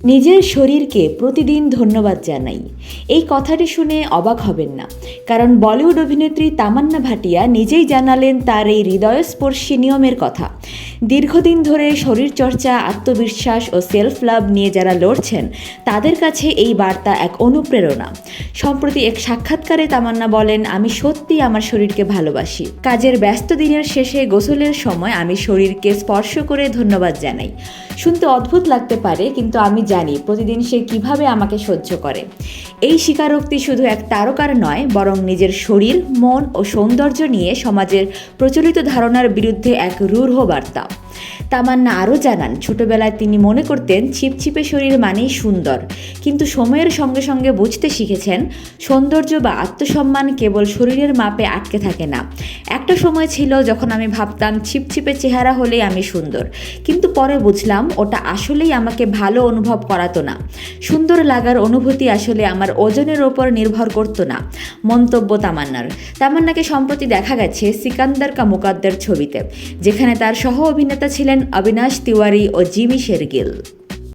নিজের শরীরকে প্রতিদিন ধন্যবাদ জানাই, এই কথাটি শুনে অবাক হবেন না। কারণ বলিউড অভিনেত্রী তামান্না ভাটিয়া নিজেই জানালেন তার এই হৃদয়স্পর্শী নিয়মের কথা। দীর্ঘদিন ধরে শরীরচর্চা, আত্মবিশ্বাস ও সেলফ লাভ নিয়ে যারা লড়ছেন তাদের কাছে এই বার্তা এক অনুপ্রেরণা। সম্প্রতি এক সাক্ষাৎকারে তামান্না বলেন, আমি সত্যি আমার শরীরকে ভালোবাসি। কাজের ব্যস্ত দিনের শেষে গোসলের সময় আমি শরীরকে স্পর্শ করে ধন্যবাদ জানাই। শুনতে অদ্ভুত লাগতে পারে, কিন্তু আমি জানি প্রতিদিন সে কিভাবে আমাকে সহ্য করে। এই স্বীকারোক্তি শুধু এক তারকার নয়, বরং নিজের শরীর, মন ও সৌন্দর্য নিয়ে সমাজের প্রচলিত ধারণার বিরুদ্ধে এক রূঢ় বার্তা। তামান্না আরও জানান, ছোটবেলায় তিনি মনে করতেন ছিপছিপে শরীর মানেই সুন্দর, কিন্তু সময়ের সঙ্গে সঙ্গে বুঝতে শিখেছেন সৌন্দর্য বা আত্মসম্মান কেবল শরীরের মাপে আটকে থাকে না। একটা সময় ছিল যখন আমি ভাবতাম ছিপছিপে চেহারা হলেই আমি সুন্দর, কিন্তু পরে বুঝলাম ওটা আসলেই আমাকে ভালো অনুভব করাতো না। সুন্দর লাগার অনুভূতি আসলে আমার ওজনের ওপর নির্ভর করতো না। মন্তব্য তামান্নাকে সম্প্রতি দেখা গেছে সিকান্দার কা মুকাদ্দার ছবিতে, যেখানে তার সহ অভিনেতা ছিলেন অবিনাশ তিওয়ারি ও জিমি শেরগিল।